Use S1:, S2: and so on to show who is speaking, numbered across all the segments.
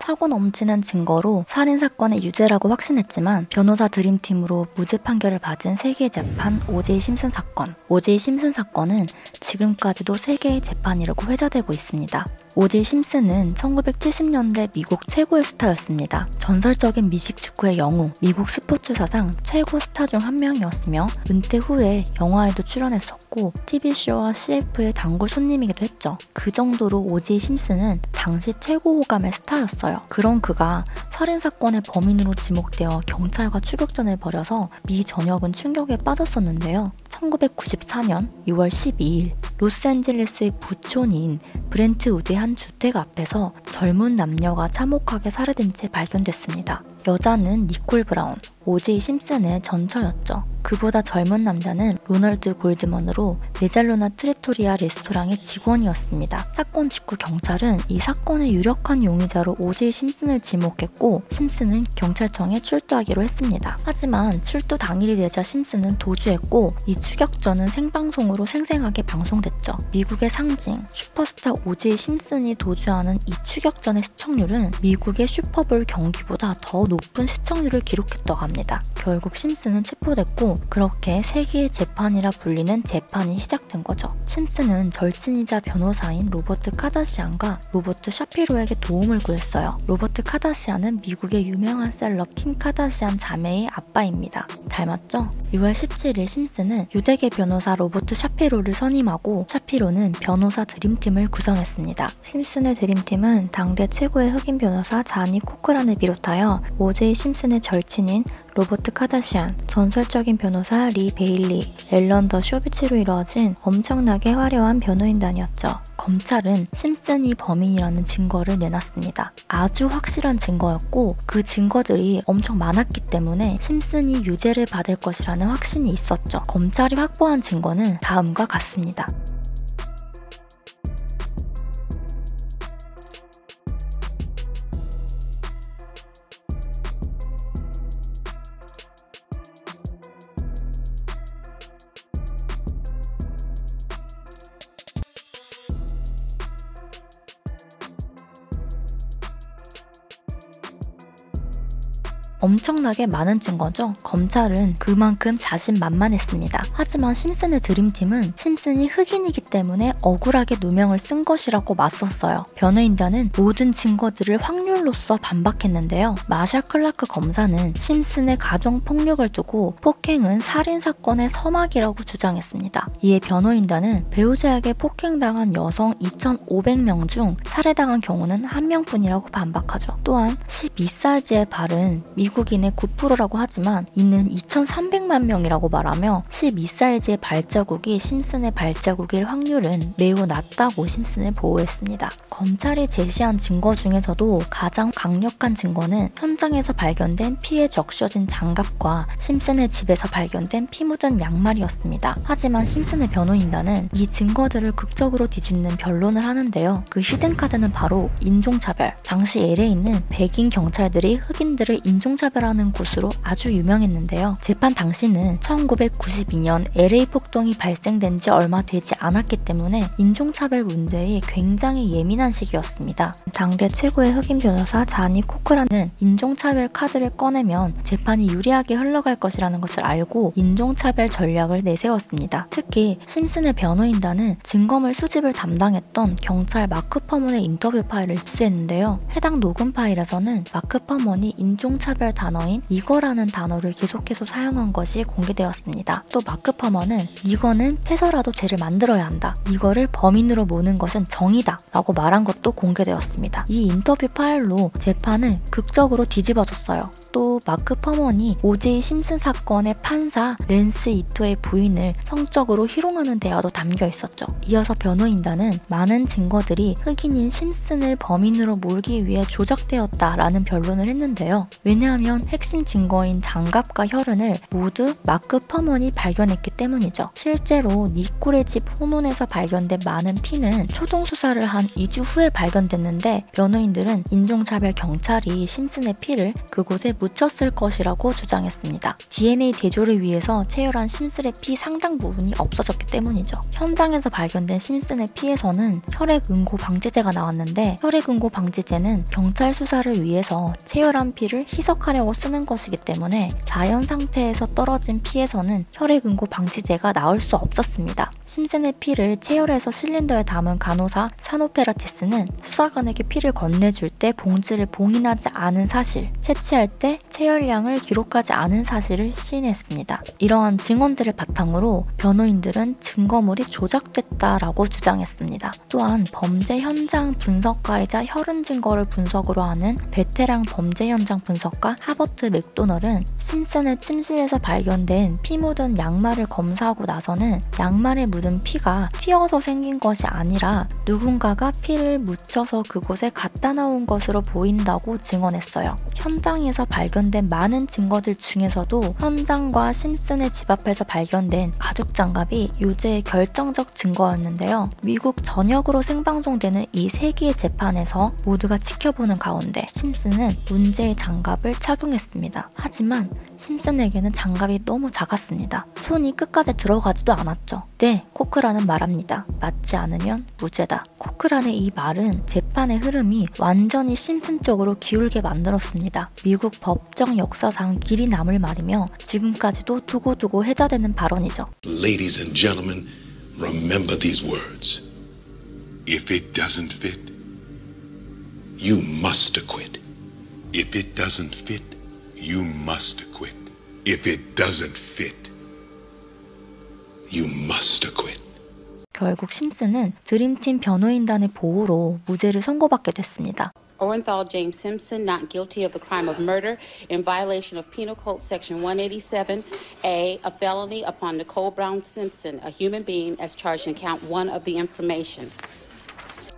S1: 사고 넘치는 증거로 살인사건의 유죄라고 확신했지만 변호사 드림팀으로 무죄 판결을 받은 세계의 재판 오제이 심슨 사건. 오제이 심슨 사건은 지금까지도 세계의 재판이라고 회자되고 있습니다. 오제이 심슨은 1970년대 미국 최고의 스타였습니다. 전설적인 미식 축구의 영웅, 미국 스포츠 사상 최고 스타 중 한 명이었으며 은퇴 후에 영화에도 출연했었고 TV쇼와 CF의 단골 손님이기도 했죠. 그 정도로 오제이 심슨은 당시 최고 호감의 스타였어요. 그런 그가 살인사건의 범인으로 지목되어 경찰과 추격전을 벌여서 미 전역은 충격에 빠졌었는데요. 1994년 6월 12일 로스앤젤레스의 부촌인 브렌트우드의 한 주택 앞에서 젊은 남녀가 참혹하게 살해된 채 발견됐습니다. 여자는 니콜 브라운, 오제이 심슨의 전처였죠. 그보다 젊은 남자는 로널드 골드먼으로 메잘로나 트레토리아 레스토랑의 직원이었습니다. 사건 직후 경찰은 이 사건의 유력한 용의자로 오제이 심슨을 지목했고 심슨은 경찰청에 출두하기로 했습니다. 하지만 출두 당일이 되자 심슨은 도주했고 이 추격전은 생방송으로 생생하게 방송됐죠. 미국의 상징, 슈퍼스타 오제이 심슨이 도주하는 이 추격전의 시청률은 미국의 슈퍼볼 경기보다 더 높은 시청률을 기록했다고 합니다. 결국 심슨은 체포됐고 그렇게 세계의 재판이라 불리는 재판이 시작된 거죠. 심슨은 절친이자 변호사인 로버트 카다시안과 로버트 샤피로에게 도움을 구했어요. 로버트 카다시안은 미국의 유명한 셀럽 킴 카다시안 자매의 아빠입니다. 닮았죠? 6월 17일 심슨은 유대계 변호사 로버트 샤피로를 선임하고 샤피로는 변호사 드림팀을 구성했습니다. 심슨의 드림팀은 당대 최고의 흑인 변호사 자니 코크란을 비롯하여 오제이 심슨의 절친인 로버트 카다시안, 전설적인 변호사 리 베일리, 앨런 더 쇼비치로 이루어진 엄청나게 화려한 변호인단이었죠. 검찰은 심슨이 범인이라는 증거를 내놨습니다. 아주 확실한 증거였고 그 증거들이 엄청 많았기 때문에 심슨이 유죄를 받을 것이라는 확신이 있었죠. 검찰이 확보한 증거는 다음과 같습니다. 엄청나게 많은 증거죠. 검찰은 그만큼 자신만만했습니다. 하지만 심슨의 드림팀은 심슨이 흑인이기 때문에 억울하게 누명을 쓴 것이라고 맞섰어요. 변호인단은 모든 증거들을 확률로서 반박했는데요. 마샬 클라크 검사는 심슨의 가정폭력을 두고 폭행은 살인사건의 서막이라고 주장했습니다. 이에 변호인단은 배우자에게 폭행당한 여성 2,500명 중 살해당한 경우는 1명뿐이라고 반박하죠. 또한 12사이즈의 발은 미국인의 9%라고 하지만 이는 2,300만 명이라고 말하며 12사이즈의 발자국이 심슨의 발자국일 확률은 매우 낮다고 심슨을 보호했습니다. 검찰이 제시한 증거 중에서도 가장 강력한 증거는 현장에서 발견된 피에 적셔진 장갑과 심슨의 집에서 발견된 피 묻은 양말이었습니다. 하지만 심슨의 변호인단은 이 증거들을 극적으로 뒤집는 변론을 하는데요. 그 히든카드는 바로 인종차별. 당시 LA는 백인 경찰들이 흑인들을 인종차별하는 곳으로 아주 유명했는데요. 재판 당시는 1992년 LA 폭동이 발생된 지 얼마 되지 않았기 때문에 인종차별 문제에 굉장히 예민한 시기였습니다. 당대 최고의 흑인 변호사 자니 코크란은 인종차별 카드를 꺼내면 재판이 유리하게 흘러갈 것이라는 것을 알고 인종차별 전략을 내세웠습니다. 특히 심슨의 변호인단은 증거물 수집을 담당했던 경찰 마크 퍼먼의 인터뷰 파일을 입수했는데요. 해당 녹음 파일에서는 마크 퍼먼이 인종차별 단어인 니거라는 단어를 계속해서 사용한 것이 공개되었습니다. 또 마크 퍼먼은 니거는 패서라도 죄를 만들어야 한다. 이거를 범인으로 모는 것은 정의다 라고 말한 것도 공개되었습니다. 이 인터뷰 파일로 재판은 극적으로 뒤집어졌어요. 또 마크 퍼먼이 오제이 심슨 사건의 판사 랜스 이토의 부인을 성적으로 희롱하는 대화도 담겨 있었죠. 이어서 변호인단은 많은 증거들이 흑인인 심슨을 범인으로 몰기 위해 조작되었다라는 변론을 했는데요. 왜냐하면 핵심 증거인 장갑과 혈흔을 모두 마크 퍼먼이 발견했기 때문이죠. 실제로 니콜의 집 후문에서 발견된 많은 피는 초동수사를 한 2주 후에 발견됐는데 변호인들은 인종차별 경찰이 심슨의 피를 그곳에 묻혔을 것이라고 주장했습니다. DNA 대조를 위해서 채열한 심슨의 피 상당 부분이 없어졌기 때문이죠. 현장에서 발견된 심슨의 피에서는 혈액응고 방지제가 나왔는데 혈액응고 방지제는 경찰 수사를 위해서 채열한 피를 희석하려고 쓰는 것이기 때문에 자연 상태에서 떨어진 피에서는 혈액응고 방지제가 나올 수 없었습니다. 심슨의 피를 채열해서 실린더에 담은 간호사 사노페라티스는 수사관에게 피를 건네줄 때 봉지를 봉인하지 않은 사실, 채취할 때 채열량을 기록하지 않은 사실을 시인했습니다. 이러한 증언들을 바탕으로 변호인들은 증거물이 조작됐다라고 주장했습니다. 또한 범죄 현장 분석가이자 혈흔 증거를 분석으로 하는 베테랑 범죄 현장 분석가 하버트 맥도널은 심슨의 침실에서 발견된 피 묻은 양말을 검사하고 나서는 양말에 묻은 피가 튀어서 생긴 것이 아니라 누군가가 피를 묻혀서 그곳에 갖다 놓은 것으로 보인다고 증언했어요. 현장에서 발견된 많은 증거들 중에서도 현장과 심슨의 집 앞에서 발견된 가죽 장갑이 유죄의 결정적 증거였는데요. 미국 전역으로 생방송되는 이 세 개의 재판에서 모두가 지켜보는 가운데 심슨은 문제의 장갑을 착용했습니다. 하지만 심슨에게는 장갑이 너무 작았습니다. 손이 끝까지 들어가지도 않았죠. 네, 코크란은 말합니다. 맞지 않으면 무죄다. 코크란의 이 말은 재판의 흐름이 완전히 심슨 쪽으로 기울게 만들었습니다. 미국 법정 역사상 길이 남을 말이며 지금까지도 두고두고 회자되는 발언이죠.
S2: Ladies and gentlemen, remember these words. If it doesn't fit, you must acquit. If it doesn't fit, you must acquit. If it doesn't fit, you must acquit.
S1: 결국 심슨은 드림팀 변호인단의 보호로 무죄를 선고받게 됐습니다.
S3: Orenthal James Simpson not guilty of the crime of murder in violation of Penal Code Section 187A, a felony upon Nicole Brown Simpson, a human being, as charged in count 1 of the information.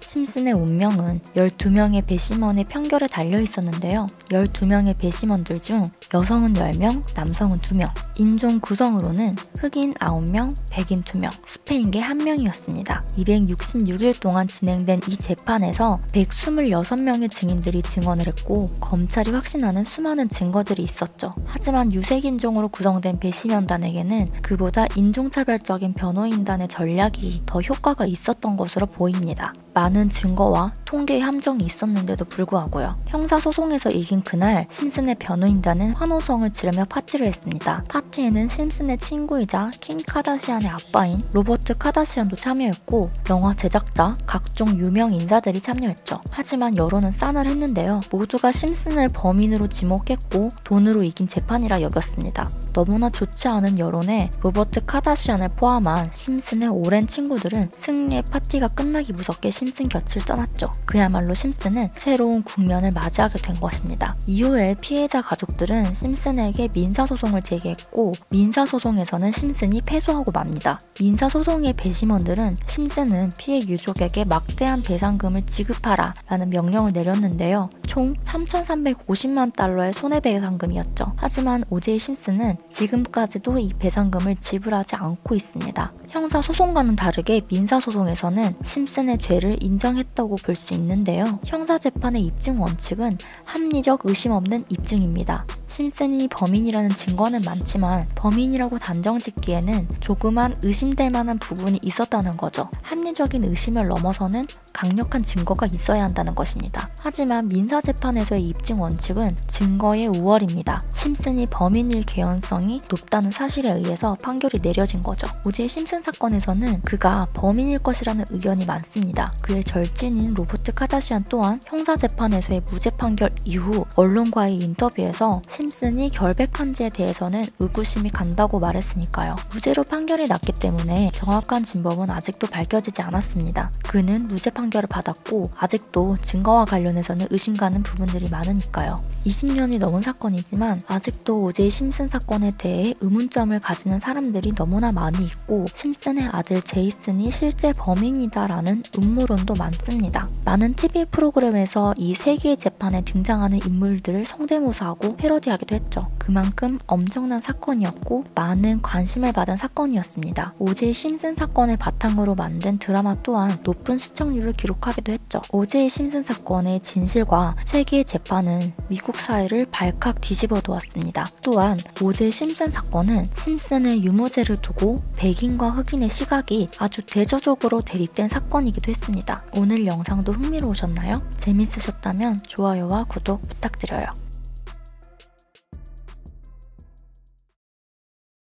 S1: 심슨의 운명은 12명의 배심원의 판결에 달려 있었는데요. 12명의 배심원들 중 여성은 10명, 남성은 2명, 인종 구성으로는 흑인 9명, 백인 2명, 스페인계 1명이었습니다. 266일 동안 진행된 이 재판에서 126명의 증인들이 증언을 했고 검찰이 확신하는 수많은 증거들이 있었죠. 하지만 유색인종으로 구성된 배심원단에게는 그보다 인종차별적인 변호인단의 전략이 더 효과가 있었던 것으로 보입니다. 많은 증거와 통계의 함정이 있었는데도 불구하고요. 형사소송에서 이긴 그날 심슨의 변호인단은 환호성을 지르며 파티를 했습니다. 파티에는 심슨의 친구이자 킴 카다시안의 아빠인 로버트 카다시안도 참여했고 영화 제작자, 각종 유명 인사들이 참여했죠. 하지만 여론은 싸늘했는데요. 모두가 심슨을 범인으로 지목했고 돈으로 이긴 재판이라 여겼습니다. 너무나 좋지 않은 여론에 로버트 카다시안을 포함한 심슨의 오랜 친구들은 승리의 파티가 끝나기 무섭게 심슨 곁을 떠났죠. 그야말로 심슨은 새로운 국면을 맞이하게 된 것입니다. 이후에 피해자 가족들은 심슨에게 민사소송을 제기했고 민사소송에서는 심슨이 패소하고 맙니다. 민사소송의 배심원들은 심슨은 피해 유족에게 막대한 배상금을 지급하라 라는 명령을 내렸는데요. 총 3,350만 달러의 손해배상금이었죠. 하지만 오제이 심슨은 지금까지도 이 배상금을 지불하지 않고 있습니다. 형사소송과는 다르게 민사소송에서는 심슨의 죄를 인정했다고 볼 수 있는데요. 형사재판의 입증 원칙은 합리적 의심 없는 입증입니다. 심슨이 범인이라는 증거는 많지만 범인이라고 단정짓기에는 조그만 의심될 만한 부분이 있었다는 거죠. 합리적인 의심을 넘어서는 강력한 증거가 있어야 한다는 것입니다. 하지만 민사재판에서의 입증 원칙은 증거의 우월입니다. 심슨이 범인일 개연성이 높다는 사실에 의해서 판결이 내려진 거죠. 오제이 심슨 사건에서는 그가 범인일 것이라는 의견이 많습니다. 그의 절친인 로버트 카다시안 또한 형사재판에서의 무죄 판결 이후 언론과의 인터뷰에서 심슨이 결백한지에 대해서는 의구심이 간다고 말했으니까요. 무죄로 판결이 났기 때문에 정확한 진범은 아직도 밝혀지지 않았습니다. 그는 무죄 판결을 받았고 아직도 증거와 관련해서는 의심 가는 부분들이 많으니까요. 20년이 넘은 사건이지만 아직도 오제이 심슨 사건에 대해 의문점을 가지는 사람들이 너무나 많이 있고 심슨의 아들 제이슨이 실제 범인이다라는 음모론도 많습니다. 많은 TV 프로그램에서 이 세 개의 재판에 등장하는 인물들을 성대모사하고 패러디하기도 했죠. 그만큼 엄청난 사건이었고 많은 관심을 받은 사건이었습니다. 오제이 심슨 사건을 바탕으로 만든 드라마 또한 높은 시청률을 기록하기도 했죠. O.J. 심슨 사건의 진실과 세계의 재판은 미국 사회를 발칵 뒤집어 놓았습니다. 또한 O.J. 심슨 사건은 심슨의 유무죄를 두고 백인과 흑인의 시각이 아주 대조적으로 대립된 사건이기도 했습니다. 오늘 영상도 흥미로우셨나요? 재밌으셨다면 좋아요와 구독 부탁드려요.